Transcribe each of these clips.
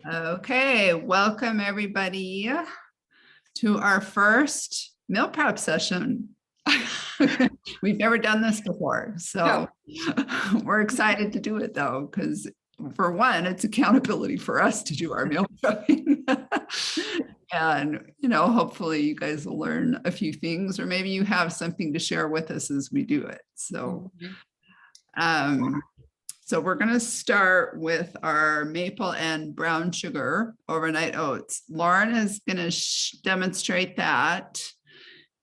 Okay, welcome everybody to our first meal prep session. We've never done this before, so we're excited to do it though, because for one, it's accountability for us to do our meal prepping. And, hopefully you guys will learn a few things, or maybe you have something to share with us as we do it. So, so we're going to start with our maple and brown sugar overnight oats. Lauren is going to demonstrate that.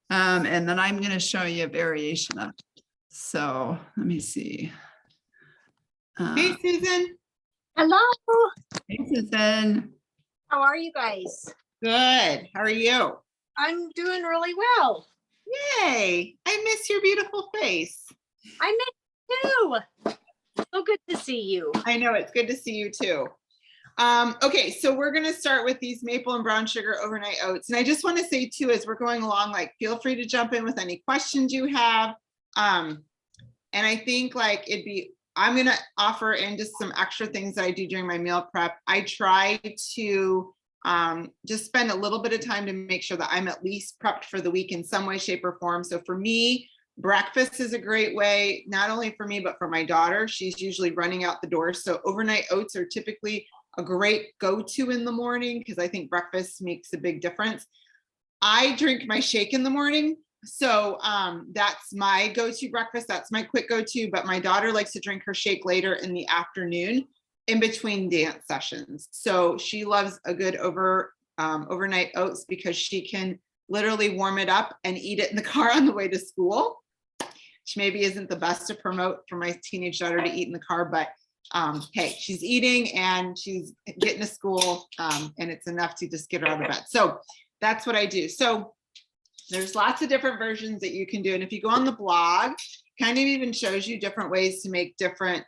And then I'm going to show you a variation of it. So let me see. Hey, Susan. Hello. Hey, Susan. How are you guys? Good. How are you? I'm doing really well. Yay. I miss your beautiful face. I miss you too. So good to see you. I know, it's good to see you too. Okay, so we're going to start with these maple and brown sugar overnight oats. And I just want to say too, as we're going along, feel free to jump in with any questions you have. And I think I'm going to offer in just some extra things that I do during my meal prep. I try to just spend a little bit of time to make sure that I'm at least prepped for the week in some way, shape, or form. So for me, breakfast is a great way, not only for me, but for my daughter. She's usually running out the door. So overnight oats are typically a great go-to in the morning because I think breakfast makes a big difference. I drink my shake in the morning. So that's my go-to breakfast. That's my quick go-to, but my daughter likes to drink her shake later in the afternoon in between dance sessions. So she loves a good overnight oats because she can literally warm it up and eat it in the car on the way to school, which maybe isn't the best to promote for my teenage daughter to eat in the car, but hey, she's eating and she's getting to school and it's enough to just get her out of bed. So that's what I do. So there's lots of different versions that you can do. And if you go on the blog, kind of even shows you different ways to make different,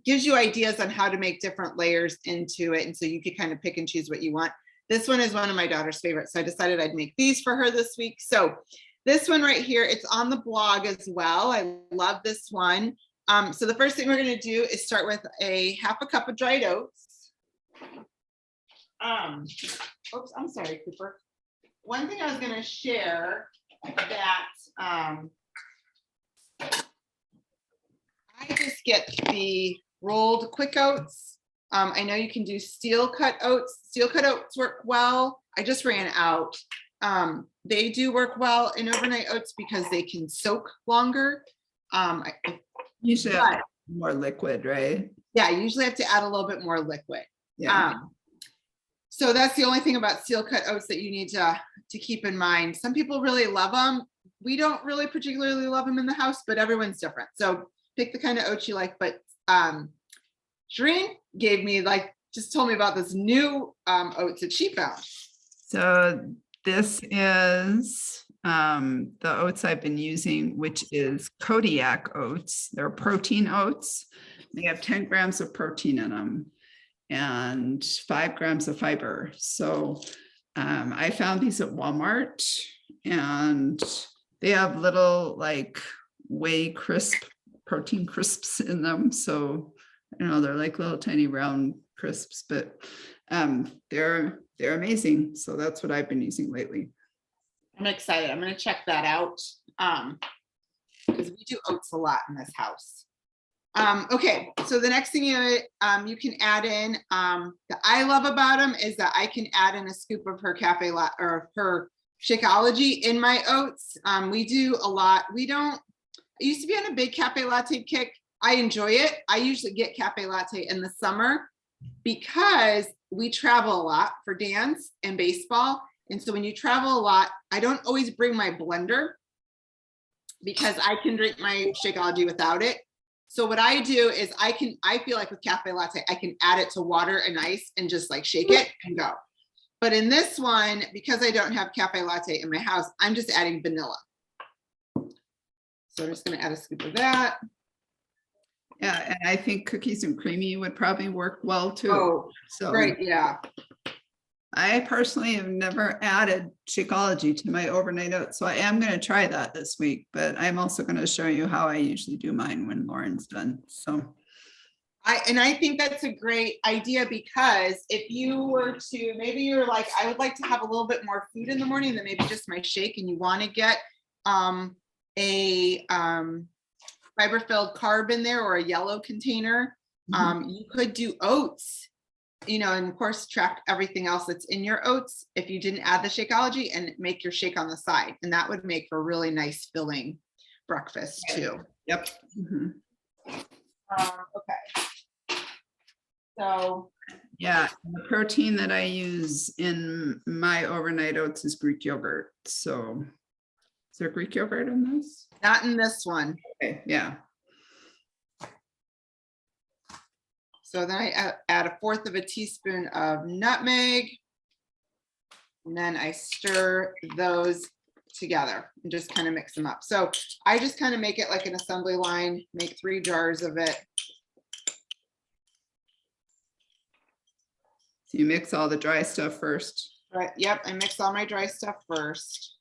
gives you ideas on how to make different layers into it. And so you can kind of pick and choose what you want. This one is one of my daughter's favorites. So I decided I'd make these for her this week. So this one right here, it's on the blog as well. I love this one. So the first thing we're going to do is start with half a cup of dried oats. Oops, I'm sorry, Cooper. One thing I was going to share that I just get the rolled quick oats. I know you can do steel cut oats. Steel cut oats work well. I just ran out. They do work well in overnight oats because they can soak longer. Usually have more liquid, right? Yeah, I usually have to add a little bit more liquid. Yeah. So that's the only thing about steel cut oats that you need to keep in mind. Some people really love them. We don't really particularly love them in the house, but everyone's different. So pick the kind of oats you like. But Shereen gave me just told me about this new oats that she found. So this is the oats I've been using, which is Kodiak oats. They're protein oats. They have 10 grams of protein in them and 5 grams of fiber. So I found these at Walmart and they have little whey crisp protein crisps in them. So I don't know, they're like little tiny round crisps, but they're amazing. So that's what I've been using lately. I'm excited. I'm going to check that out because we do oats a lot in this house. Okay, so the next thing you can add in that I love about them is that I can add in a scoop of her cafe latte or her Shakeology in my oats. We do a lot. I used to be on a big cafe latte kick. I enjoy it. I usually get cafe latte in the summer because we travel a lot for dance and baseball. And so when you travel a lot, I don't always bring my blender because I can drink my Shakeology without it. So what I do is I feel like with cafe latte, I can add it to water and ice and just shake it and go. But in this one, because I don't have cafe latte in my house, I'm just adding vanilla. So I'm just going to add a scoop of that. Yeah, and I think cookies and creamy would probably work well too. Oh, so great, yeah. I personally have never added Shakeology to my overnight oats, so I am going to try that this week, but I'm also going to show you how I usually do mine when Lauren's done. So I think that's a great idea, because if you were to, maybe you're like, I would like to have a little bit more food in the morning than maybe just my shake, and you want to get a fiber-filled carb in there, or a yellow container. You could do oats, and of course track everything else that's in your oats if you didn't add the Shakeology, and make your shake on the side, and that would make for a really nice filling breakfast too. Yep. Okay. So Yeah, the protein that I use in my overnight oats is Greek yogurt. So is there Greek yogurt in this? not in this one. Okay, yeah. So then I add 1/4 teaspoon of nutmeg. And then I stir those together and just kind of mix them up. So I just kind of make it like an assembly line, make 3 jars of it. So you mix all the dry stuff first. Right, yep, I mix all my dry stuff first.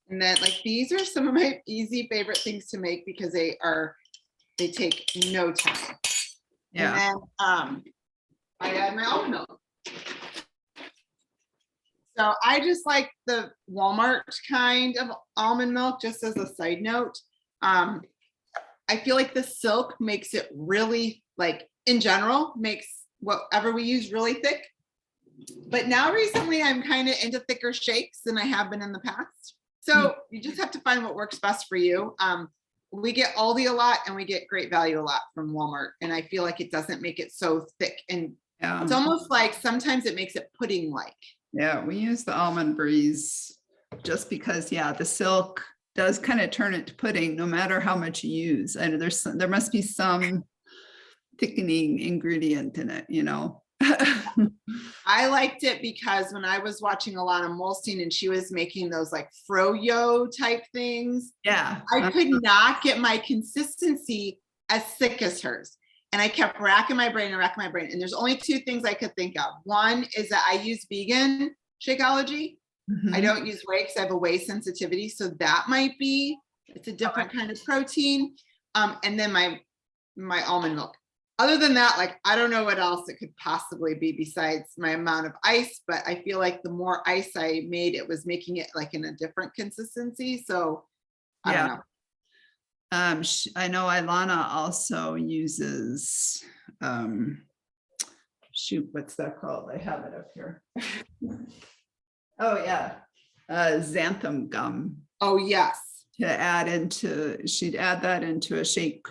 And then like these are some of my easy favorite things to make, because they take no time. Yeah. And then I add my almond milk. So I just like the Walmart kind of almond milk, just as a side note. I feel like the silk makes it really, like in general, makes whatever we use really thick. But now recently I'm kind of into thicker shakes than I have been in the past. So you just have to find what works best for you. We get Aldi a lot, and we get Great Value a lot from Walmart. And I feel like it doesn't make it so thick. And it's almost like sometimes it makes it pudding-like. Yeah, we use the almond breeze just because, yeah, the silk does kind of turn it to pudding no matter how much you use. And there must be some thickening ingredient in it, I liked it because when I was watching Alana Molstein and she was making those like froyo type things, Yeah. I could not get my consistency as thick as hers. And I kept racking my brain. And there's only 2 things I could think of. One is that I use vegan Shakeology. I don't use whey because I have a whey sensitivity. So that might be, it's a different kind of protein. And then my almond milk. Other than that, like, I don't know what else it could possibly be besides my amount of ice, but I feel like the more ice I made, it was making it like in a different consistency. So I don't know. I know Ilana also uses, shoot, what's that called? I have it up here. Oh yeah, xanthan gum. Oh yes. To add into, she'd add that into a shake,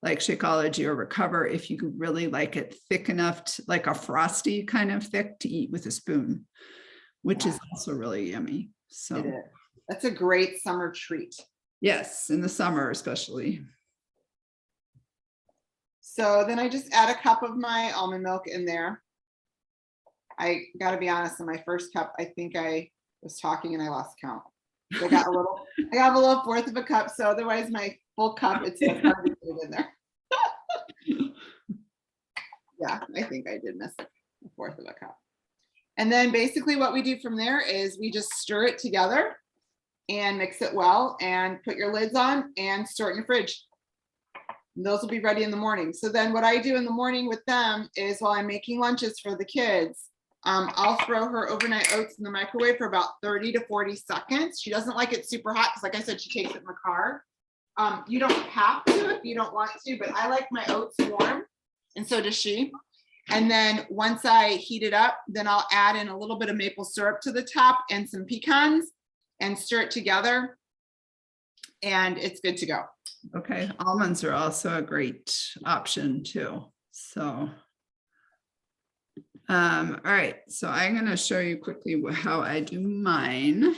like Shakeology or Recover, if you could really like it thick enough, like a frosty kind of thick to eat with a spoon, which is also really yummy. So that's a great summer treat. Yes, in the summer especially. So then I just add a cup of my almond milk in there. I got to be honest, in my first cup, I think I was talking and I lost count. So I got a little 1/4 cup. So otherwise my full cup, it's hard to get in there. Yeah, I think I did miss 1/4 cup. And then basically what we do from there is we just stir it together and mix it well and put your lids on and store it in your fridge. And those will be ready in the morning. So then what I do in the morning with them is while I'm making lunches for the kids, I'll throw her overnight oats in the microwave for about 30 to 40 seconds. She doesn't like it super hot because like I said, she takes it in the car. You don't have to if you don't want to, but I like my oats warm and so does she. And then once I heat it up, then I'll add in a little bit of maple syrup to the top and some pecans and stir it together. And it's good to go. Okay, almonds are also a great option too. So, all right, so I'm going to show you quickly how I do mine.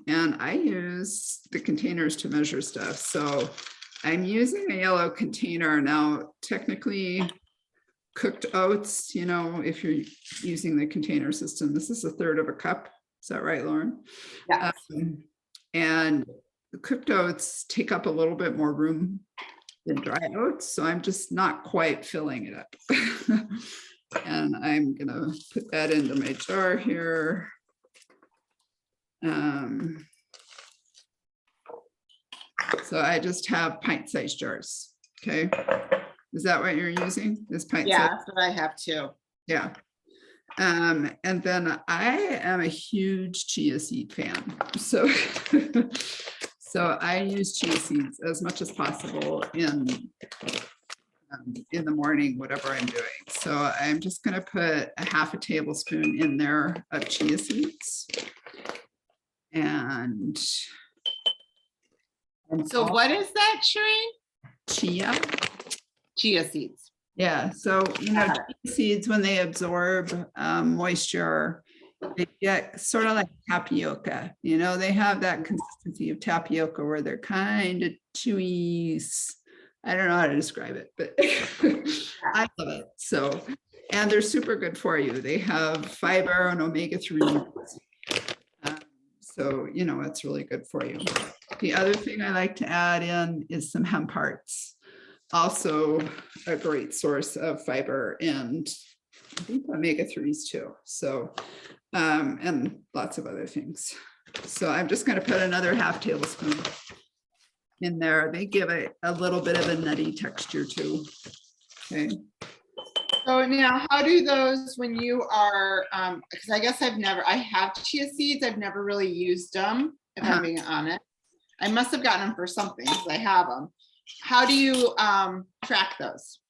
And I use the containers to measure stuff. So I'm using a yellow container now. Technically, cooked oats, if you're using the container system, this is 1/3 cup. Is that right, Lauren? Yeah. And the cooked oats take up a little bit more room than dry oats, so I'm just not quite filling it up. And I'm gonna put that into my jar here. So I just have pint-sized jars, okay? Is that what you're using? Is pint Yeah, size? that's what I have too. Yeah. And then I am a huge chia seed fan. So, so I use chia seeds as much as possible in the morning, whatever I'm doing. So I'm just gonna put a half a tablespoon in there of chia seeds. And So what is that, Shereen? chia. Chia seeds. Yeah, so Got it. chia seeds, when they absorb moisture, they get sort of like tapioca. They have that consistency of tapioca where they're kind of chewy. I don't know how to describe it, but I love it. So, and they're super good for you. They have fiber and omega-3. So, it's really good for you. The other thing I like to add in is some hemp hearts. Also a great source of fiber and I think omega-3s too. So, and lots of other things. So I'm just going to put another half tablespoon in there. They give it a little bit of a nutty texture too. Okay. So now how do those, when you are, because I guess I have chia seeds. I've never really used them, if I'm being honest. I must have gotten them for something because I have them. How do you track those?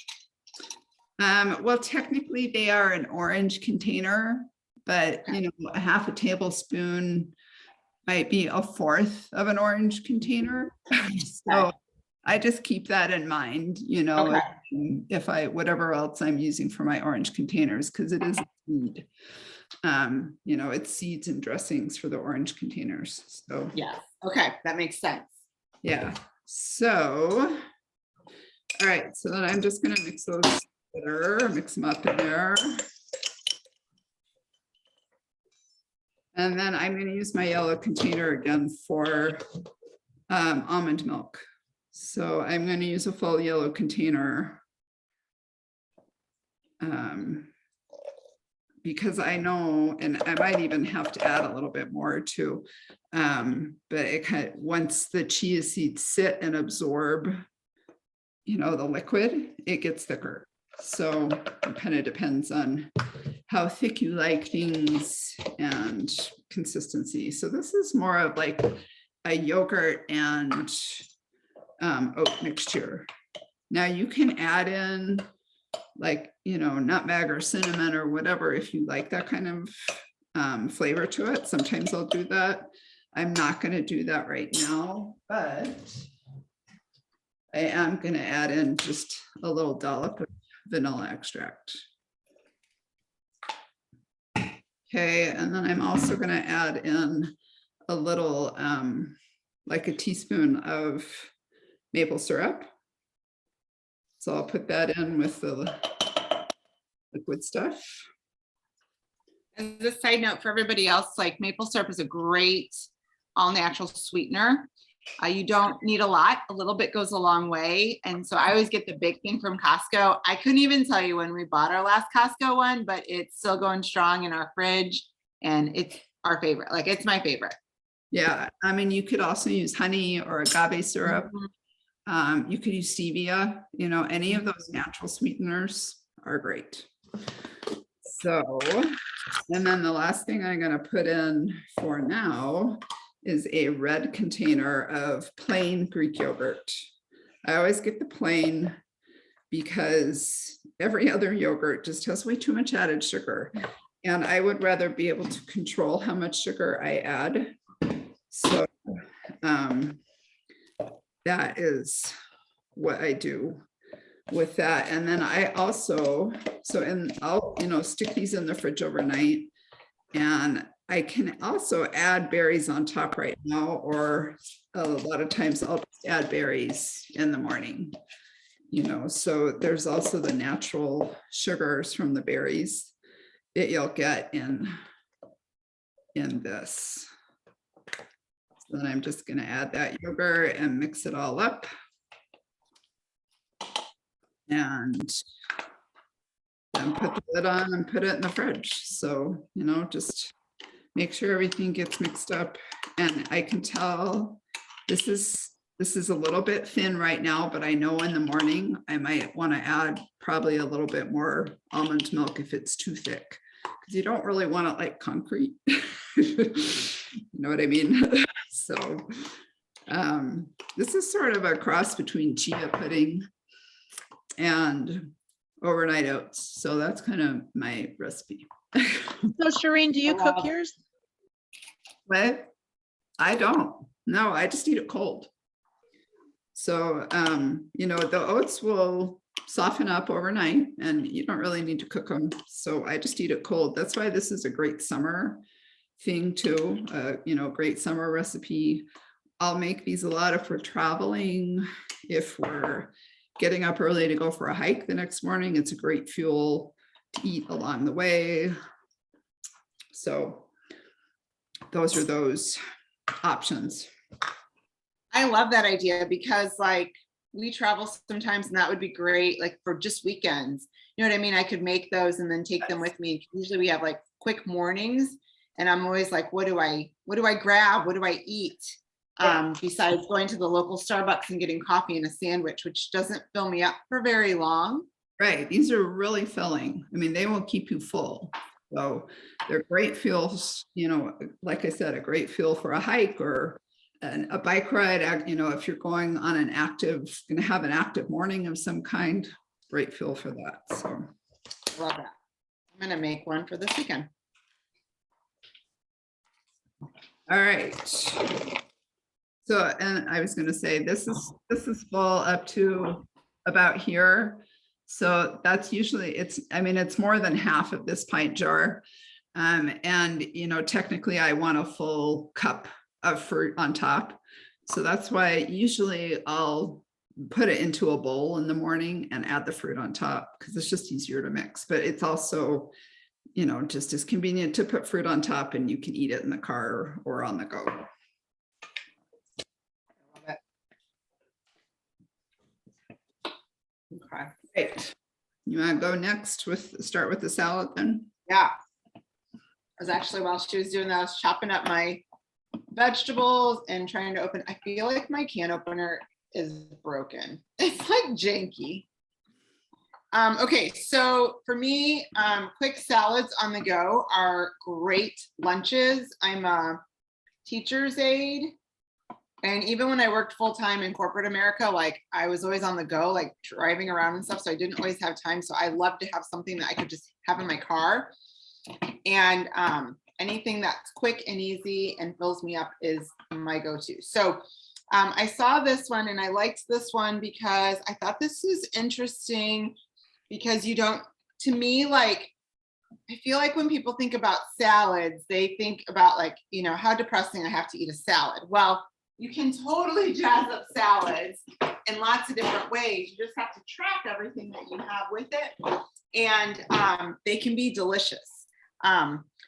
Well, technically they are an orange container, but a half a tablespoon might be a fourth of an orange container. So I just keep that in mind, Okay. if whatever else I'm using for my orange containers, because it is a seed. It's seeds and dressings for the orange containers. So Yeah. Okay, that makes sense. yeah. So, all right. So then I'm just going to mix those together, mix them up in there. And then I'm going to use my yellow container again for almond milk. So I'm going to use a full yellow container because I know, and I might even have to add a little bit more too. But it once the chia seeds sit and absorb, the liquid, it gets thicker. So it kind of depends on how thick you like things and consistency. So this is more of like a yogurt and oat mixture. Now you can add in like, nutmeg or cinnamon or whatever, if you like that kind of flavor to it. Sometimes I'll do that. I'm not going to do that right now, but I am going to add in just a little dollop of vanilla extract. Okay, and then I'm also going to add in a little, like a teaspoon of maple syrup. So I'll put that in with the liquid stuff. As a side note for everybody else, like maple syrup is a great all natural sweetener. You don't need a lot. A little bit goes a long way. And so I always get the big thing from Costco. I couldn't even tell you when we bought our last Costco one, but it's still going strong in our fridge and it's our favorite. Like it's my favorite. Yeah, I mean, you could also use honey or agave syrup. You could use stevia, any of those natural sweeteners are great. So, and then the last thing I'm going to put in for now is a red container of plain Greek yogurt. I always get the plain because every other yogurt just has way too much added sugar. And I would rather be able to control how much sugar I add. So that is what I do with that. And then I also, I'll, stick these in the fridge overnight. And I can also add berries on top right now, or a lot of times I'll just add berries in the morning, so there's also the natural sugars from the berries that you'll get in this. So then I'm just going to add that yogurt and mix it all up. And then put the lid on and put it in the fridge. So, just make sure everything gets mixed up. And I can tell this is a little bit thin right now, but I know in the morning I might want to add probably a little bit more almond milk if it's too thick, because you don't really want it like concrete. You know what I mean? So this is sort of a cross between chia pudding and overnight oats. So that's kind of my recipe. So Shireen, do you cook yours? But I don't. No, I just eat it cold. So, you know, the oats will soften up overnight and you don't really need to cook them. So I just eat it cold. That's why this is a great summer thing too. You know, great summer recipe. I'll make these a lot for traveling. If we're getting up early to go for a hike the next morning, it's a great fuel to eat along the way. So those are those options. I love that idea because like we travel sometimes and that would be great like for just weekends. You know what I mean? I could make those and then take them with me. Usually we have like quick mornings and I'm always like, what do I grab? What do I eat? Besides going to the local Starbucks and getting coffee and a sandwich, which doesn't fill me up for very long. Right. These are really filling. I mean, they will keep you full. So they're great fuels, you know, like I said, a great fuel for a hike or a bike ride. You know, if you're going on going to have an active morning of some kind, great fuel for that. So love that. I'm going to make one for this weekend. All right. So, and I was going to say, this is full up to about here. So that's usually, it's more than half of this pint jar. And, you know, technically I want a full cup of fruit on top. So that's why usually I'll put it into a bowl in the morning and add the fruit on top because it's just easier to mix. But it's also, you know, just as convenient to put fruit on top and you can eat it in the car or on the go. Okay. Great. You want to go next start with the salad then? Yeah. I was actually, while she was doing that, I was chopping up my vegetables and trying to open. I feel like my can opener is broken. It's like janky. Okay, so for me, quick salads on the go are great lunches. I'm a teacher's aide. And even when I worked full-time in corporate America, like I was always on the go, like driving around and stuff. So I didn't always have time. So I love to have something that I could just have in my car. And anything that's quick and easy and fills me up is my go-to. So I saw this one and I liked this one because I thought this was interesting because you don't, to me, like, I feel like when people think about salads, they think about like, you know, how depressing I have to eat a salad. Well, you can totally jazz up salads in lots of different ways. You just have to track everything that you have with it. And they can be delicious.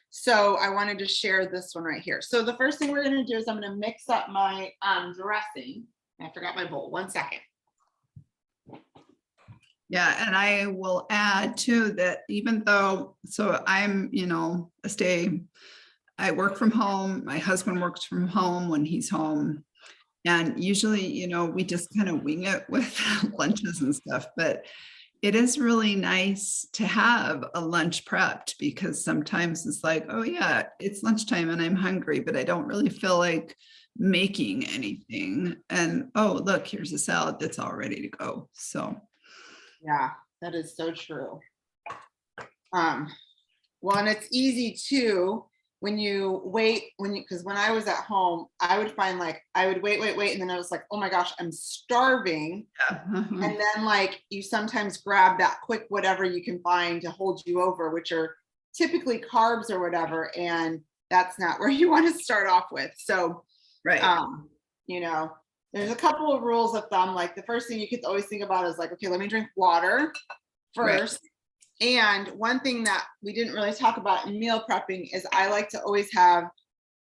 So I wanted to share this one right here. So the first thing we're going to do is I'm going to mix up my dressing. I forgot my bowl. 1 second. Yeah, and I will add too that even though, so I'm, you know, I work from home. My husband works from home when he's home. And usually, you know, we just kind of wing it with lunches and stuff. But it is really nice to have a lunch prepped because sometimes it's like, oh yeah, it's lunchtime and I'm hungry, but I don't really feel like making anything. And oh, look, here's a salad that's all ready to go. So yeah, that is so true. Well, and it's easy too when you wait, because when I was at home, I would find like, I would wait. And then I was like, oh my gosh, I'm starving. yeah. And then like, you sometimes grab that quick, whatever you can find to hold you over, which are typically carbs or whatever. And that's not where you want to start off with. So, Right. You know, there's a couple of rules of thumb. Like the first thing you could always think about is like, okay, let me drink water first. Right. And one thing that we didn't really talk about in meal prepping is I like to always have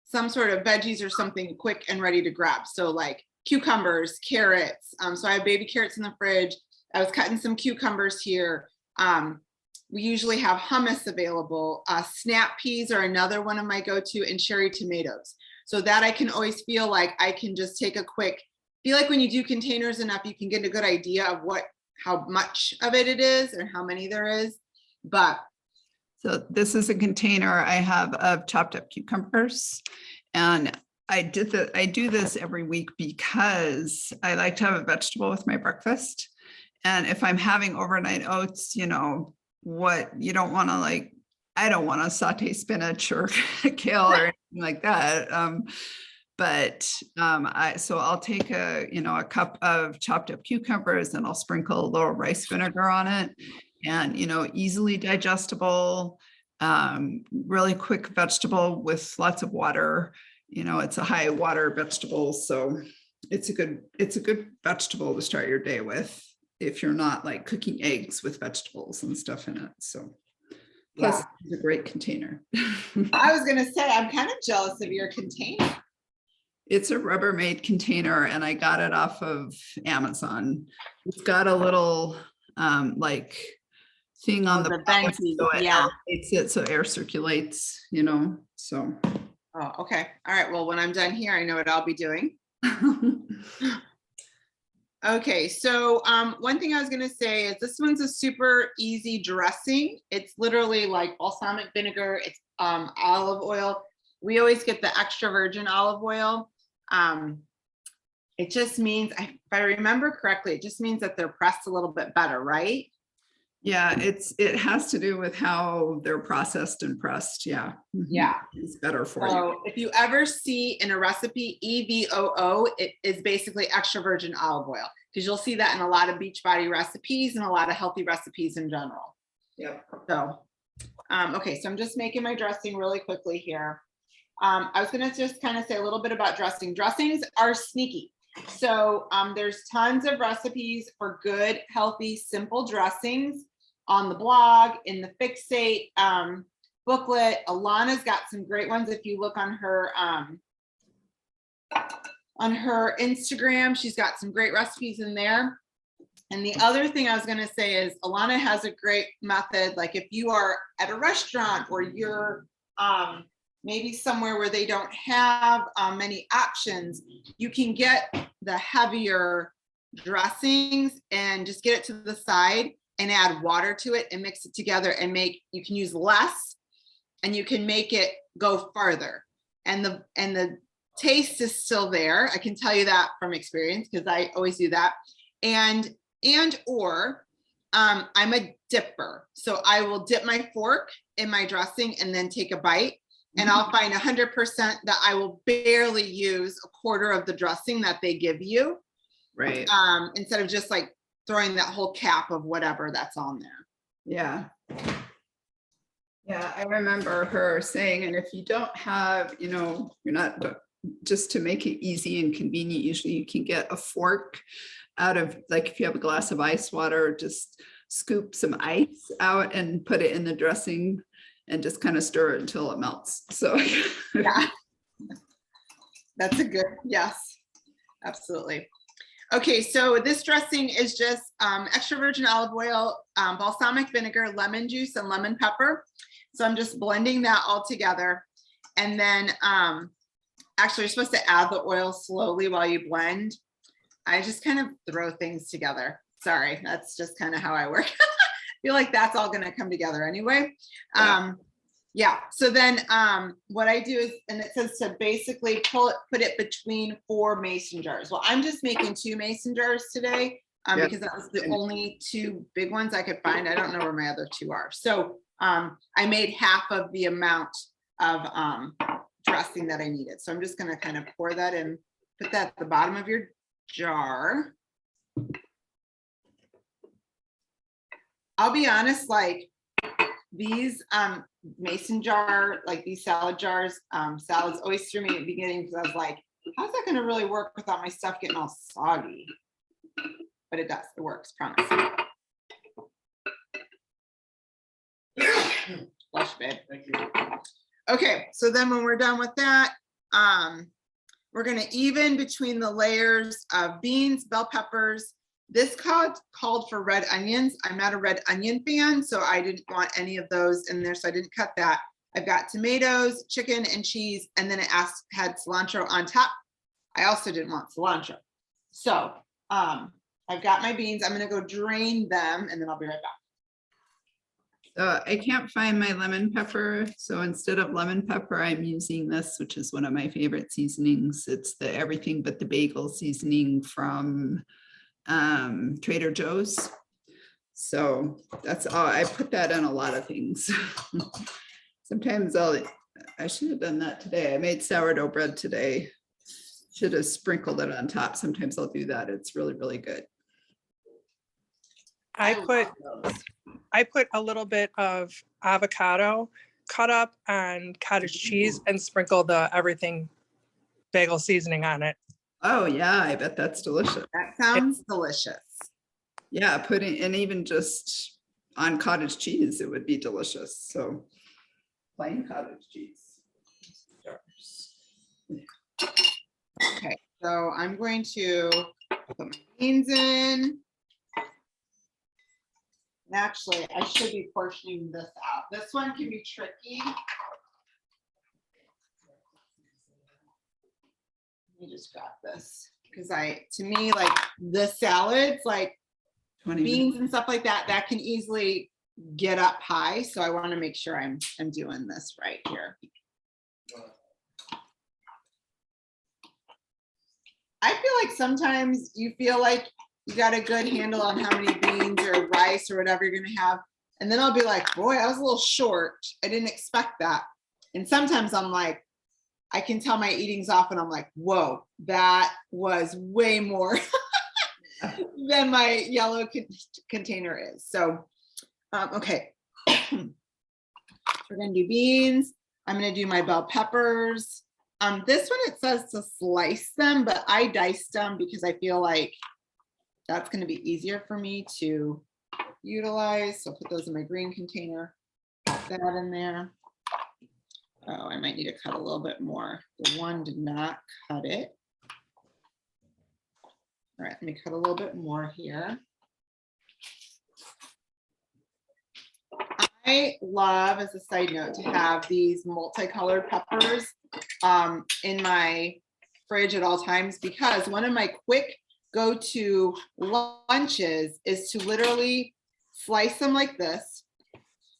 some sort of veggies or something quick and ready to grab. So like cucumbers, carrots. So I have baby carrots in the fridge. I was cutting some cucumbers here. we usually have hummus available. Snap peas are another one of my go-to, and cherry tomatoes. So that I can always feel like I can just take a quick, feel like when you do containers enough, you can get a good idea of how much of it is and how many there is. But so this is a container I have of chopped up cucumbers. And I do this every week because I like to have a vegetable with my breakfast. And if I'm having overnight oats, you know, what you don't want to like, I don't want to saute spinach or kale or anything like that. So I'll take a cup of chopped up cucumbers and I'll sprinkle a little rice vinegar on it, and, you know, easily digestible, really quick vegetable with lots of water. You know, it's a high water vegetable. So it's a good vegetable to start your day with if you're not like cooking eggs with vegetables and stuff in it. So plus yeah, it's a great container. I was gonna say, I'm kind of jealous of your container. It's a Rubbermaid container and I got it off of Amazon. It's got a little like thing on the the bottom, venting, so it yeah. elevates it so air circulates, you know, so. Oh, okay. All right. Well, when I'm done here, I know what I'll be doing. Okay, so one thing I was gonna say is this one's a super easy dressing. It's literally like balsamic vinegar, it's olive oil. We always get the extra virgin olive oil. It just means, if I remember correctly, it just means that they're pressed a little bit better, right? Yeah, it has to do with how they're processed and pressed. Yeah. Yeah. It's better for you. So if you ever see in a recipe EVOO, it is basically extra virgin olive oil, because you'll see that in a lot of Beachbody recipes and a lot of healthy recipes in general. Yep. So, okay, so I'm just making my dressing really quickly here. I was gonna just kind of say a little bit about dressing. Dressings are sneaky. So there's tons of recipes for good, healthy, simple dressings on the blog, in the Fixate booklet. Alana's got some great ones. If you look on her Instagram, she's got some great recipes in there. And the other thing I was going to say is Alana has a great method. Like if you are at a restaurant or you're maybe somewhere where they don't have many options, you can get the heavier dressings and just get it to the side and add water to it and mix it together and you can use less and you can make it go farther. And the taste is still there. I can tell you that from experience because I always do that. I'm a dipper. So I will dip my fork in my dressing and then take a bite. And I'll find 100% that I will barely use a quarter of the dressing that they give you. Right. Instead of just like throwing that whole cap of whatever that's on there. Yeah. Yeah, I remember her saying, and if you don't have, you know, you're not, just to make it easy and convenient, usually you can get a fork out of, like if you have a glass of ice water, just scoop some ice out and put it in the dressing and just kind of stir it until it melts. So yeah, that's a good, yes, absolutely. Okay, so this dressing is just extra virgin olive oil, balsamic vinegar, lemon juice, and lemon pepper. So I'm just blending that all together. And then actually you're supposed to add the oil slowly while you blend. I just kind of throw things together. Sorry, that's just kind of how I work. I feel like that's all gonna come together anyway. Yeah, so then what I do is, and it says to basically put it between 4 mason jars. Well, I'm just making 2 mason jars today because that was the only 2 big ones I could find. I don't know where my other 2 are. So I made half of the amount of dressing that I needed. So I'm just gonna kind of pour that in, put that at the bottom of your jar. I'll be honest, like these mason jar, like these salad jars, salads always threw me at the beginning because I was like, how's that gonna really work without my stuff getting all soggy? But it does, it works, promise. Flush, babe. Thank you. Okay, so then when we're done with that, we're gonna even between the layers of beans, bell peppers, This called for red onions. I'm not a red onion fan, so I didn't want any of those in there, so I didn't cut that. I've got tomatoes, chicken, and cheese, and then it had cilantro on top. I also didn't want cilantro. So I've got my beans. I'm gonna go drain them, and then I'll be right back. I can't find my lemon pepper, so instead of lemon pepper, I'm using this, which is one of my favorite seasonings. It's the everything but the bagel seasoning from Trader Joe's. So that's all. I put that on a lot of things. Sometimes I should have done that today. I made sourdough bread today. Should have sprinkled it on top. Sometimes I'll do that. It's really, really good. I put a little bit of avocado cut up and cottage cheese and sprinkle the everything bagel seasoning on it. Oh yeah, I bet that's delicious. That sounds delicious. Yeah, putting, and even just on cottage cheese, it would be delicious. So plain cottage cheese. Okay, so I'm going to put my beans in. And actually, I should be portioning this out. This one can be tricky. Let me just grab this because to me, like the salads, like 20 beans minutes. and stuff like that, that can easily get up high. So I want to make sure I'm doing this right here. I feel like sometimes you feel like you got a good handle on how many beans or rice or whatever you're going to have. And then I'll be like, boy, I was a little short. I didn't expect that. And sometimes I'm like, I can tell my eating's off and I'm like, whoa, that was way more than my yellow container is. So, okay. We're going to do beans. I'm going to do my bell peppers. This one, it says to slice them, but I diced them because I feel like that's going to be easier for me to utilize. So I'll put those in my green container, put that in there. Oh, I might need to cut a little bit more. The one did not cut it. All right, let me cut a little bit more here. I love, as a side note, to have these multicolored peppers in my fridge at all times, because one of my quick go-to lunches is to literally slice them like this.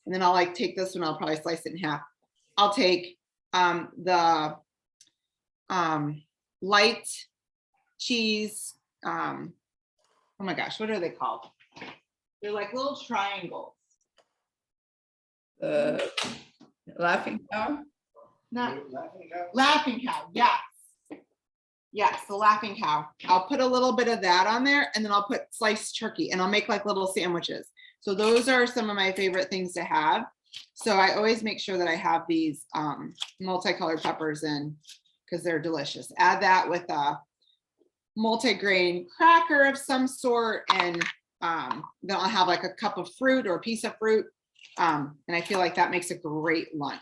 And then I'll like take this one, I'll probably slice it in half. I'll take the light cheese. Oh my gosh, what are they called? They're like little triangles. Laughing cow. Not laughing cow. Yes. Yes, the laughing cow. I'll put a little bit of that on there, and then I'll put sliced turkey, and I'll make like little sandwiches. So those are some of my favorite things to have. So I always make sure that I have these multicolored peppers in because they're delicious. Add that with a multigrain cracker of some sort, and then I'll have like a cup of fruit or a piece of fruit. And I feel like that makes a great lunch.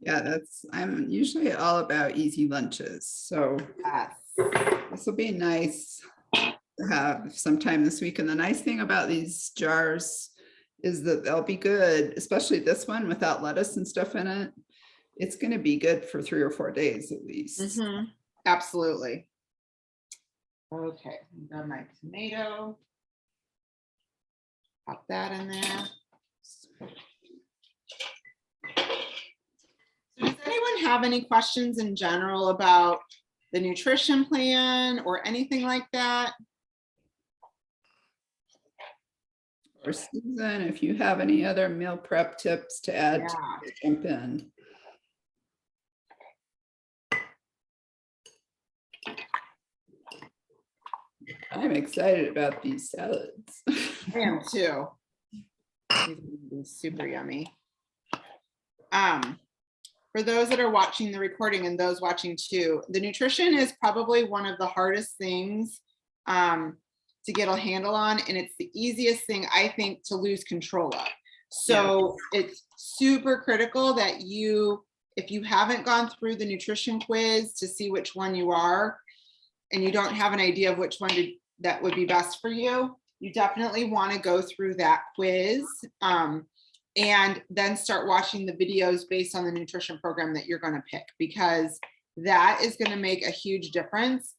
Yeah, I'm usually all about easy lunches. So Yes. this will be nice to have sometime this week. And the nice thing about these jars is that they'll be good, especially this one without lettuce and stuff in it. It's going to be good for 3 or 4 days at least. Mm-hmm. Absolutely. Okay, got my tomato. Pop that in there. So does anyone have any questions in general about the nutrition plan or anything like that? Or Susan, if you have any other meal prep tips to add, to jump in. I'm excited about these salads. I am too. These are gonna be super yummy. For those that are watching the recording and those watching too, the nutrition is probably one of the hardest things to get a handle on, and it's the easiest thing I think to lose control of. So it's super critical that if you haven't gone through the nutrition quiz to see which one you are, and you don't have an idea of which one that would be best for you, you definitely want to go through that quiz. And then start watching the videos based on the nutrition program that you're going to pick, because that is going to make a huge difference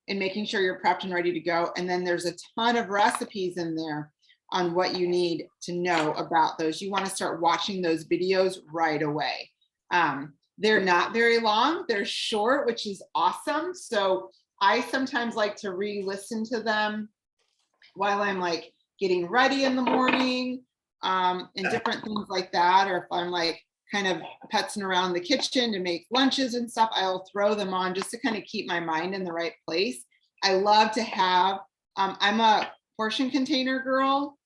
in making sure you're prepped and ready to go. And then there's a ton of recipes in there on what you need to know about those. You want to start watching those videos right away. They're not very long, they're short, which is awesome. So I sometimes like to re-listen to them while I'm like getting ready in the morning, and different things like that. Or if I'm like kind of putzing around the kitchen to make lunches and stuff, I'll throw them on just to kind of keep my mind in the right place. I love to have, I'm a portion container girl.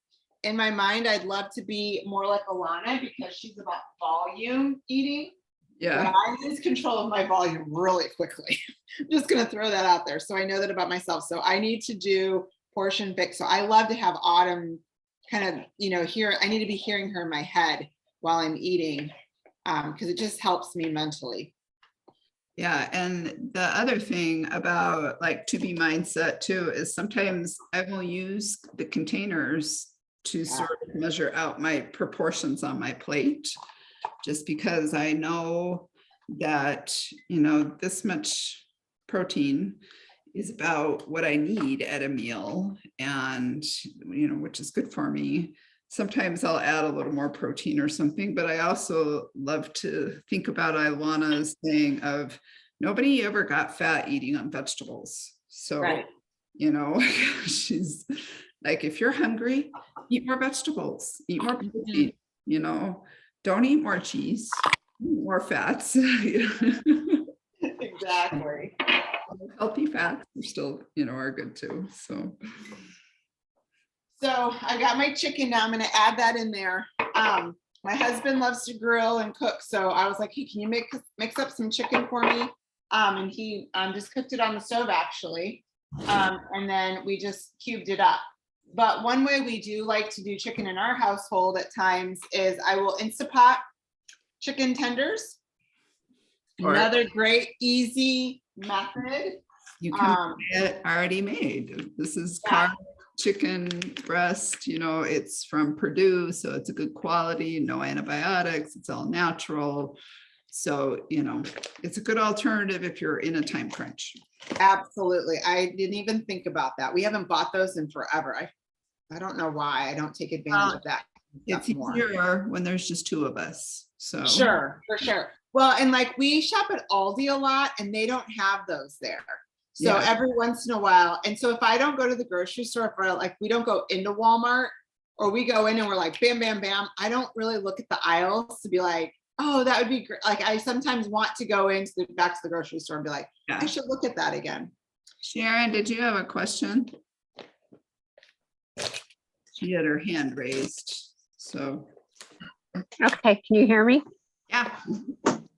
In my mind, I'd love to be more like Alana because she's about volume eating. Yeah. But I lose control of my volume really quickly. I'm just going to throw that out there. So I know that about myself. So I need to do portion fix. So I love to have Autumn kind of, I need to be hearing her in my head while I'm eating, because it just helps me mentally. Yeah. And the other thing about like to be mindset too, is sometimes I will use the containers to sort of measure out my proportions on my plate, just because I know that, this much protein is about what I need at a meal, and, which is good for me. Sometimes I'll add a little more protein or something, but I also love to think about Ilana's saying of nobody ever got fat eating on vegetables. So, Right. She's like, if you're hungry, eat more vegetables, eat more protein, don't eat more cheese, eat more fats. Exactly. Healthy fats are still, are good too. So I got my chicken now. I'm going to add that in there. My husband loves to grill and cook. So I was like, hey, can you mix up some chicken for me? And he just cooked it on the stove actually. And then we just cubed it up. But one way we do like to do chicken in our household at times is I will Instapot chicken tenders. Another great, easy method. You can get it already made. This is carved chicken breast, it's from Purdue, so it's a good quality, no antibiotics, it's all natural. So, it's a good alternative if you're in a time crunch. Absolutely. I didn't even think about that. We haven't bought those in forever. I don't know why I don't take advantage of that. It's easier when there's just two of us. So sure, for sure. Well, and like we shop at Aldi a lot and they don't have those there. So every once in a while. And so if I don't go to the grocery store, we don't go into Walmart, or we go in and we're like, bam, bam, bam. I don't really look at the aisles to be like, oh, that would be great. Like I sometimes want to go back to the grocery store and be like, I should look at that again. Sharon, did you have a question? She had her hand raised. So. Okay, can you hear me? Yeah.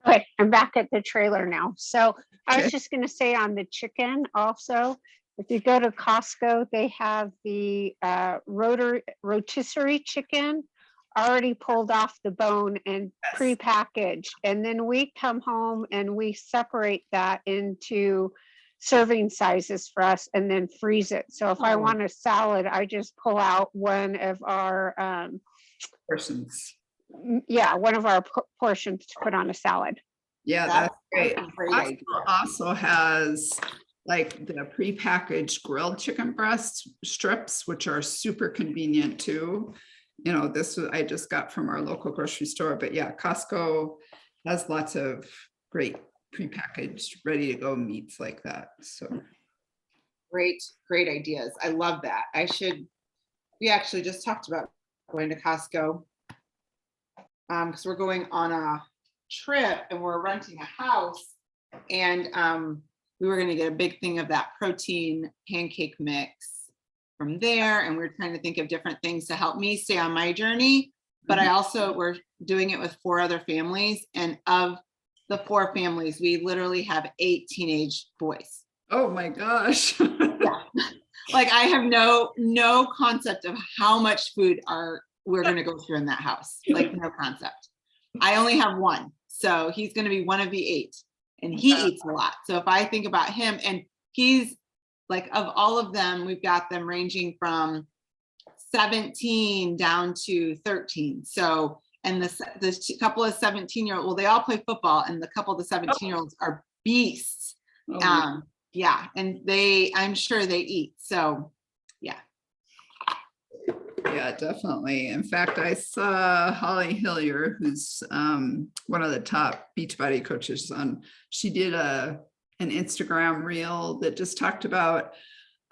Okay, I'm back at the trailer now. So I was just going to say on the chicken also, if you go to Costco, they have the rotisserie chicken already pulled off the bone and pre-packaged. And then we come home and we separate that into serving sizes for us and then freeze it. So if I want a salad, I just pull out one of our portions. Yeah, one of our portions to put on a salad. Yeah, that's great. Costco also has like the prepackaged grilled chicken breast strips, which are super convenient too. This I just got from our local grocery store, but yeah, Costco has lots of great prepackaged, ready to go meats like that. So great ideas. I love that. We actually just talked about going to Costco because we're going on a trip and we're renting a house, and we were going to get a big thing of that protein pancake mix from there, and we were trying to think of different things to help me stay on my journey. But I also, we're doing it with 4 other families, and of the 4 families, we literally have 8 teenage boys. Oh my gosh. Yeah. Like I have no concept of how much food we're going to go through in that house. Like no concept. I only have 1. So he's going to be one of the 8, and he eats a lot. So if I think about him, and he's like of all of them, we've got them ranging from 17 down to 13. So, and the couple of 17-year-old, well, they all play football, and the couple of the 17-year-olds are beasts. Oh, Yeah, and I'm sure they eat. So, yeah. yeah, definitely. In fact, I saw Holly Hillier, who's one of the top Beachbody coaches she did an Instagram reel that just talked about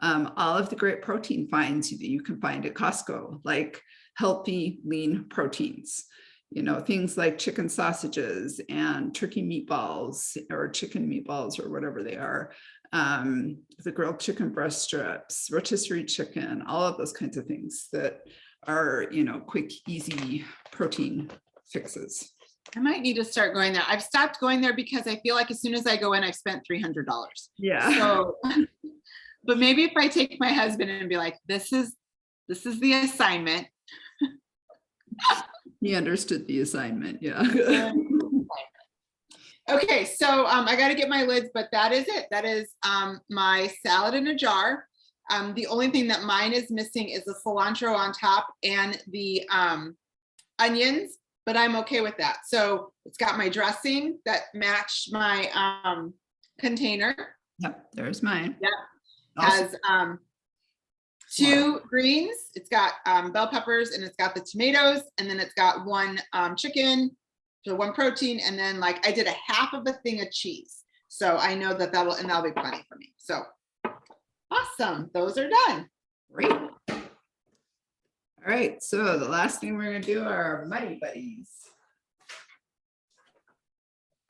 all of the great protein finds that you can find at Costco, like healthy, lean proteins. You know, things like chicken sausages and turkey meatballs or chicken meatballs or whatever they are. The grilled chicken breast strips, rotisserie chicken, all of those kinds of things that are, you know, quick, easy protein fixes. I might need to start going there. I've stopped going there because I feel like as soon as I go in, I've spent $300. Yeah. So, but maybe if I take my husband and be like, this is the assignment. He understood the assignment. Yeah. Okay, so I got to get my lids, but that is it. That is my salad in a jar. The only thing that mine is missing is the cilantro on top and the onions, but I'm okay with that. So it's got my dressing that matched my container. Yep, there's mine. Yep. Also, Has 2 greens. It's got bell peppers, and it's got the tomatoes, and then it's got 1 chicken, so 1 protein, and then like I did a half of a thing of cheese. So I know that that'll be plenty for me. So awesome, those are done. great. All right, so the last thing we're gonna do are Muddy Buddies.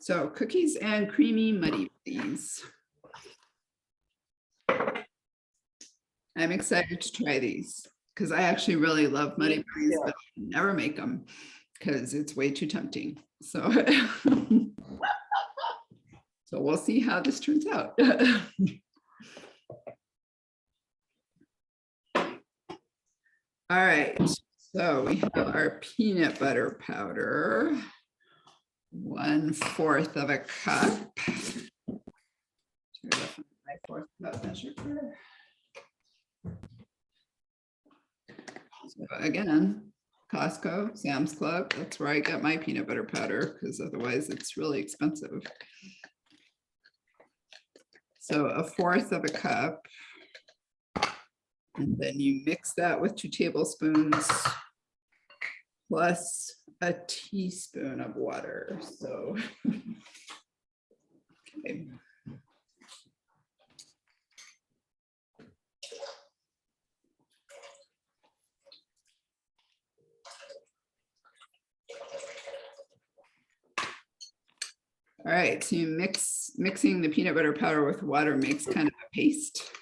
So cookies and creamy Muddy Buddies. I'm excited to try these because I actually really love Muddy Buddies, but I never make them because it's way too tempting. So, so we'll see how this turns out. All right, so we have our peanut butter powder, 1/4 of a cup. My 4th cup measure. So again, Costco, Sam's Club, that's where I get my peanut butter powder because otherwise it's really expensive. So 1/4 of a cup. And then you mix that with 2 tablespoons plus a teaspoon of water. So, okay. All right, so you mixing the peanut butter powder with water makes kind of a paste.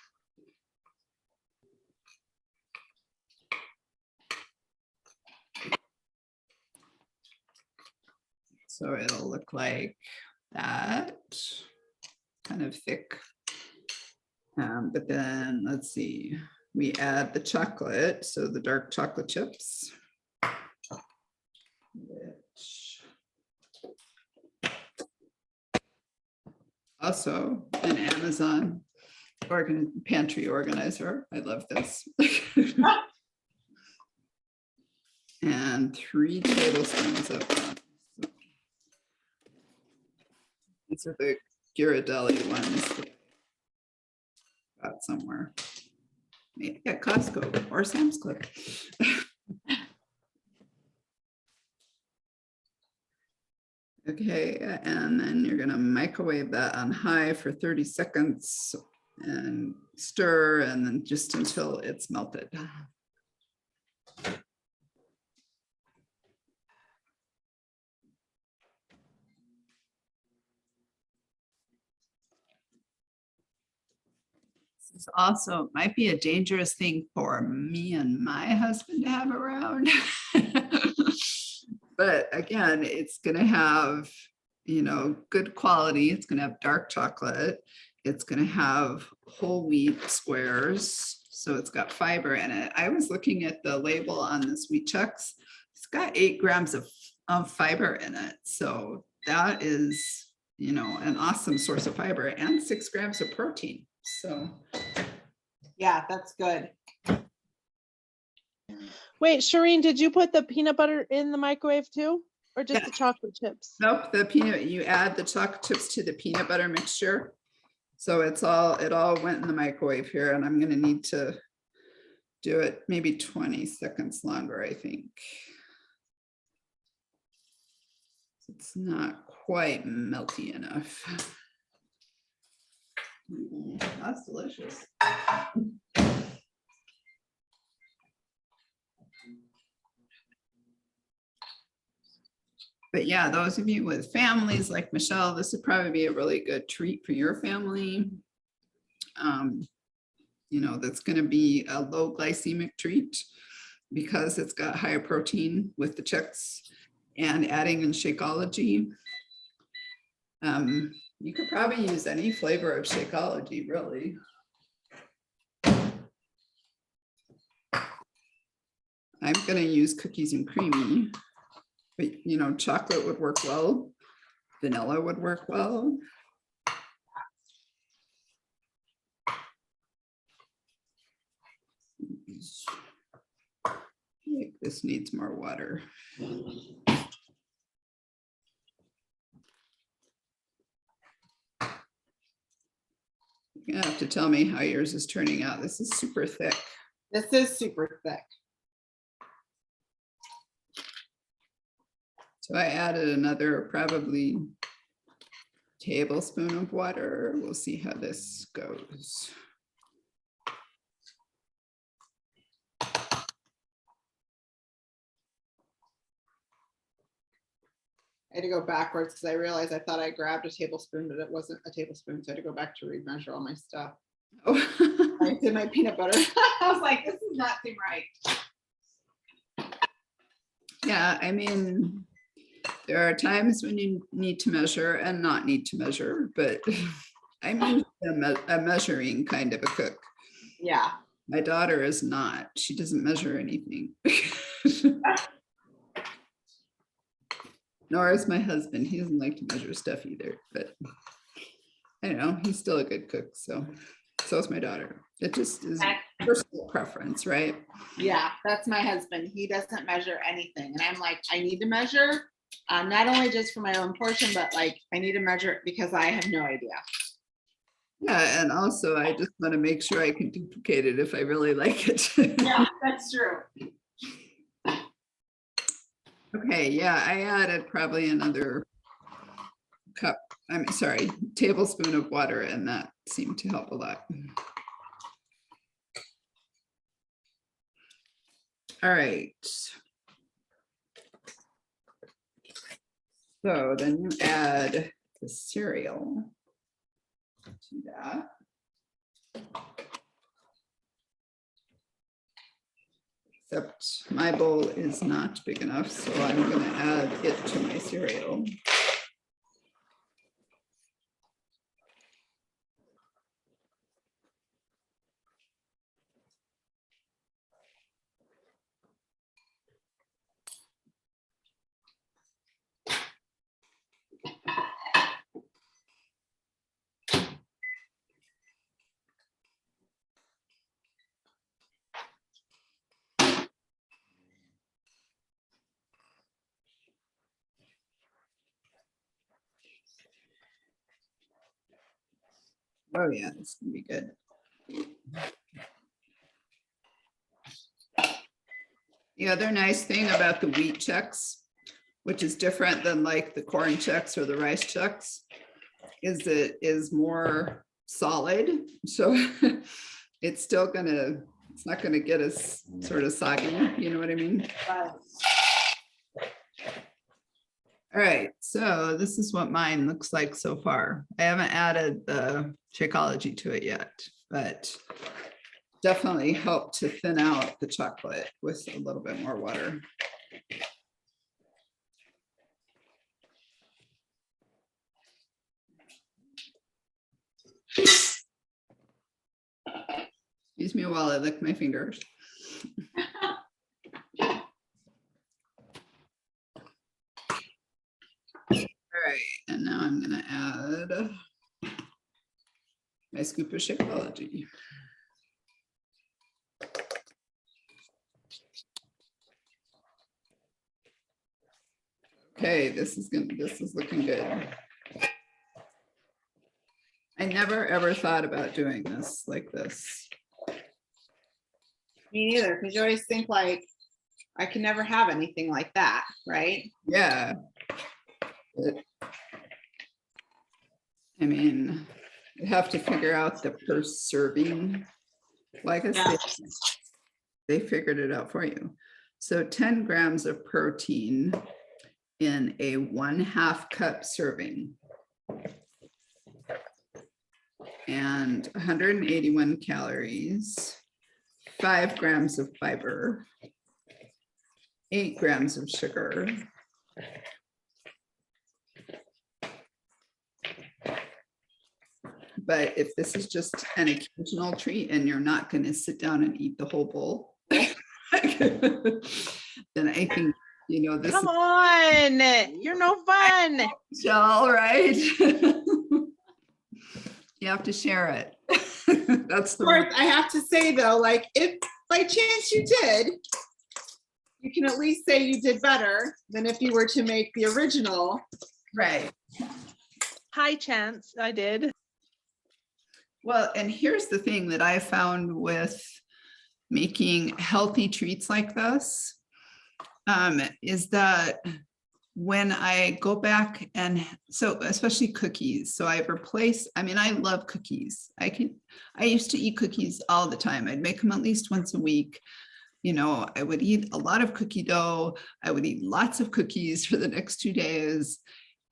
So it'll look like that, kind of thick. But then let's see, we add the chocolate, so the dark chocolate chips, which also an Amazon pantry organizer. I love this. And 3 tablespoons of that. These are the Ghirardelli ones that I got somewhere. Maybe at Costco or Sam's Club. Okay, and then you're gonna microwave that on high for 30 seconds and stir, and then just until it's melted. This also might be a dangerous thing for me and my husband to have around. But again, it's going to have, you know, good quality. It's going to have dark chocolate. It's going to have whole wheat squares. So it's got fiber in it. I was looking at the label on this Wheat Chex. It's got 8 grams of fiber in it. So that is, you know, an awesome source of fiber and 6 grams of protein. So Yeah, that's good. Wait, Shireen, did you put the peanut butter in the microwave too? Or just Yeah. the chocolate chips? Nope, the peanut, you add the chocolate chips to the peanut butter mixture. So it all went in the microwave here, and I'm gonna need to do it maybe 20 seconds longer, I think. It's not quite melty enough. That's delicious. But yeah, those of you with families like Michelle, this would probably be a really good treat for your family. You know, that's going to be a low glycemic treat because it's got higher protein with the chicks and adding in Shakeology. You could probably use any flavor of Shakeology, really. I'm going to use cookies and creamy, but you know, chocolate would work well. Vanilla would work well. This needs more water. You have to tell me how yours is turning out. This is super thick. This is super thick. So I added another probably tablespoon of water. We'll see how this goes. I had to go backwards because I realized I thought I grabbed a tablespoon, but it wasn't a tablespoon. So I had to go back to remeasure all my stuff. Oh. I did my peanut butter. I was like, this does not seem right. Yeah, I mean, there are times when you need to measure and not need to measure, but I'm a measuring kind of a cook. Yeah. My daughter is not. She doesn't measure anything. Nor is my husband. He doesn't like to measure stuff either, but I don't know, he's still a good cook, so is my daughter. It just is personal preference, right? Yeah, that's my husband. He doesn't measure anything. And I'm like, I need to measure, not only just for my own portion, but like I need to measure it because I have no idea. Yeah, and also I just want to make sure I can duplicate it if I really like it. Yeah, that's true. Okay, yeah, I added probably another cup, I'm sorry, tablespoon of water, and that seemed to help a lot. All right. So then you add the cereal to that. Except my bowl is not big enough, so I'm going to add it to my cereal. Oh yeah, it's gonna be good. The other nice thing about the wheat checks, which is different than like the corn checks or the rice checks, is it is more solid. So it's still gonna, it's not gonna get as sort of soggy, you know what I mean? All right, so this is what mine looks like so far. I haven't added the Shakeology to it yet, but definitely help to thin out the chocolate with a little bit more water. Excuse me while I lick my fingers. All right, and now I'm gonna add my scoop of Shakeology. Okay, this is looking good. I never ever thought about doing this like this. Me neither, because you always think like, I can never have anything like that, right? Yeah. I mean, you have to figure out the per serving. Like I said, they figured it out for you. So 10 grams of protein in a 1/2 cup serving. And 181 calories, 5 grams of fiber, 8 grams of sugar. But if this is just an occasional treat and you're not going to sit down and eat the whole bowl, then I think, you know, this Come on, you're no fun. is all right. You have to share it. That's Of the course, I have to say though, like if by chance you did, you can at least say you did better than if you were to make the original. right. High chance I did. Well, and here's the thing that I found with making healthy treats like this, is that when I go back and so especially cookies, so I've replaced, I mean, I love cookies. I used to eat cookies all the time. I'd make them at least once a week. You know, I would eat a lot of cookie dough. I would eat lots of cookies for the next 2 days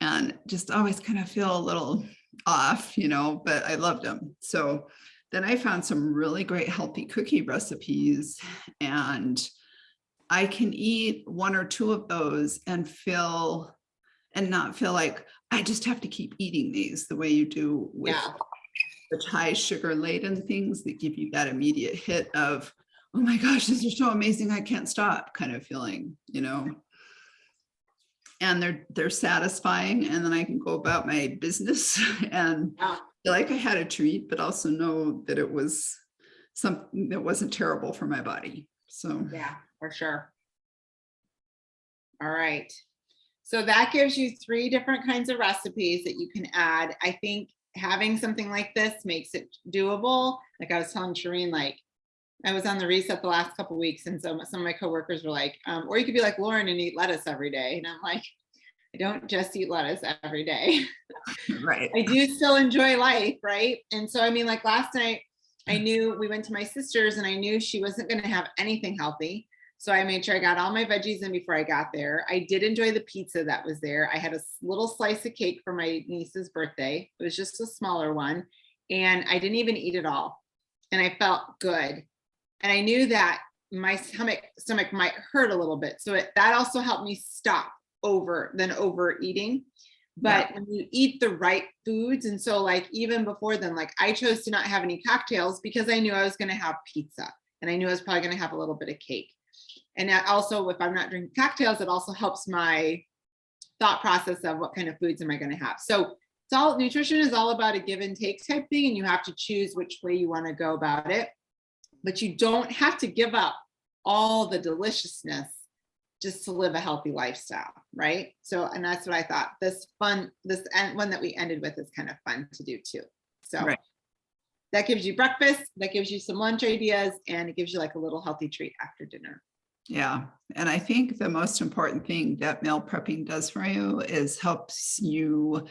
and just always kind of feel a little off, you know, but I loved them. So then I found some really great healthy cookie recipes, and I can eat 1 or 2 of those and not feel like I just have to keep eating these the way you do with the high sugar laden things that give you that immediate hit of, oh my gosh, this is so amazing, I can't stop kind of feeling, you know. And they're satisfying, and then I can go about my business and feel like I had a treat, but also know that it was something that wasn't terrible for my body. So Yeah, for sure. All right. So that gives you 3 different kinds of recipes that you can add. I think having something like this makes it doable. Like I was telling Shireen, like I was on the reset the last couple of weeks, and so some of my coworkers were like, or you could be like Lauren and eat lettuce every day. And I'm like, I don't just eat lettuce every day. right. I do still enjoy life, right? And so, I mean, like last night, I knew we went to my sister's and I knew she wasn't going to have anything healthy. So I made sure I got all my veggies in before I got there. I did enjoy the pizza that was there. I had a little slice of cake for my niece's birthday. It was just a smaller one. And I didn't even eat it all. And I felt good. And I knew that my stomach might hurt a little bit. So that also helped me stop overeating. But when you eat the right foods, and so like even before then, like I chose to not have any cocktails because I knew I was going to have pizza, and I knew I was probably going to have a little bit of cake. And that also, if I'm not drinking cocktails, it also helps my thought process of what kind of foods am I going to have. So nutrition is all about a give and take type thing, and you have to choose which way you want to go about it. But you don't have to give up all the deliciousness just to live a healthy lifestyle, right? So, and that's what I thought. This one that we ended with is kind of fun to do too. So that gives you breakfast, that gives you some lunch ideas, and it gives you like a little healthy treat after dinner. Yeah. And I think the most important thing that meal prepping does for you is helps you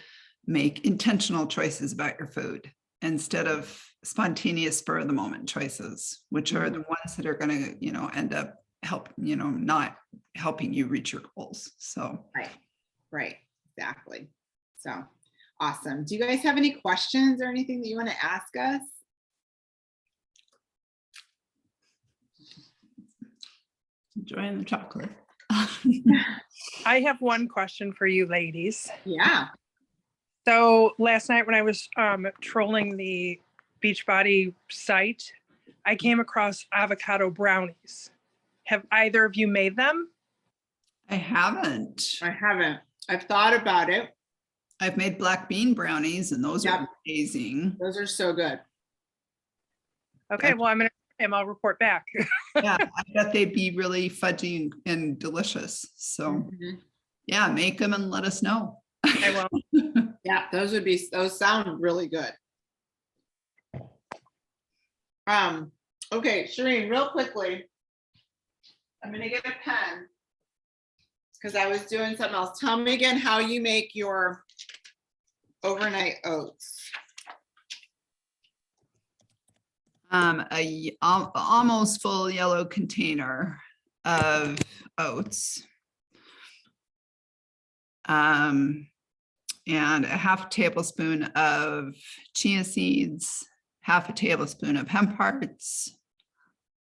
make intentional choices about your food instead of spontaneous spur of the moment choices, which are the ones that are going to, you know, end up not helping you reach your goals. So right, exactly. So awesome. Do you guys have any questions or anything that you want to ask us? Enjoying the chocolate. I have one question for you ladies. Yeah. So last night when I was trolling the Beachbody site, I came across avocado brownies. Have either of you made them? I haven't. I haven't. I've thought about it. I've made black bean brownies, and those are amazing. Those are so good. Okay, well, I'm going to try them. I'll report back. Yeah, I bet they'd be really fudgy and delicious. So Yeah, make them and let us know. I will. Yeah, those sound really good. Okay, Shireen, real quickly. I'm gonna get a pen. Because I was doing something else. Tell me again how you make your overnight oats. Almost full yellow container of oats. And a half tablespoon of chia seeds, half a tablespoon of hemp hearts.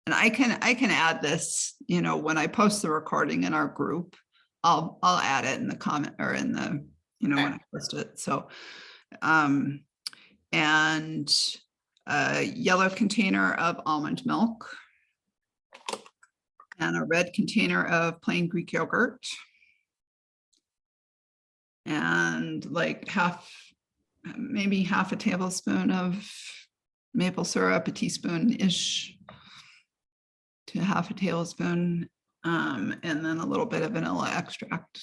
And I can add this, when I post the recording in our group, I'll add it in the comment or in the, when I post it. So, and a yellow container of almond milk and a red container of plain Greek yogurt. And like maybe half a tablespoon of maple syrup, a teaspoon-ish to half a tablespoon, and then a little bit of vanilla extract.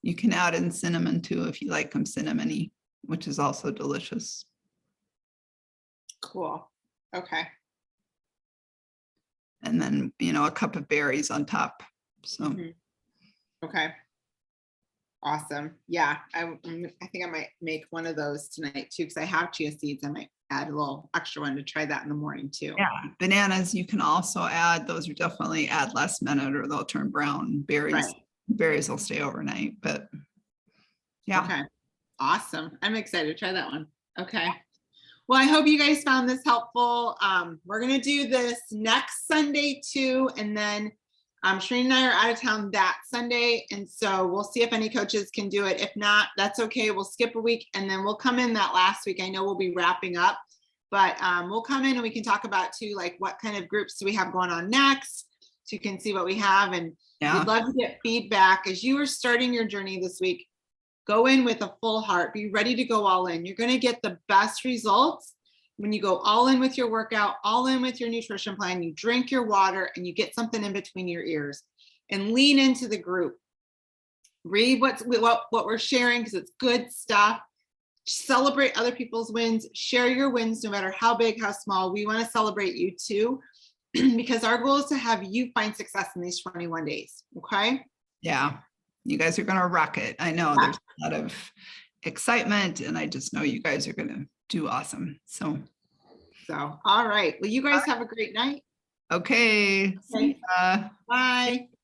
You can add in cinnamon too if you like them cinnamony, which is also delicious. Cool. Okay. And then, a cup of berries on top. So. Mhm. Okay. Awesome. Yeah, I think I might make one of those tonight too, because I have chia seeds. I might add a little extra one to try that in the morning too. Yeah, bananas you can also add. Those are definitely add last minute or they'll turn brown. Berries will stay overnight, but yeah. Okay. Awesome. I'm excited to try that one. Okay. Well, I hope you guys found this helpful. We're going to do this next Sunday too. And then Shireen and I are out of town that Sunday. And so we'll see if any coaches can do it. If not, that's okay. We'll skip a week and then we'll come in that last week. I know we'll be wrapping up, but we'll come in and we can talk about too, like what kind of groups do we have going on next, so you can see what we have. And we'd love to get feedback as you are starting your journey this week. Go in with a full heart, be ready to go all in. You're going to get the best results when you go all in with your workout, all in with your nutrition plan, you drink your water and you get something in between your ears and lean into the group. Read what we're sharing because it's good stuff. Celebrate other people's wins, share your wins, no matter how big, how small. We want to celebrate you too, because our goal is to have you find success in these 21 days. Okay. Yeah. You guys are going to rock it. I know there's a lot of excitement and I just know you guys are going to do awesome. So, all right. Well, you guys have a great night. Okay. Bye.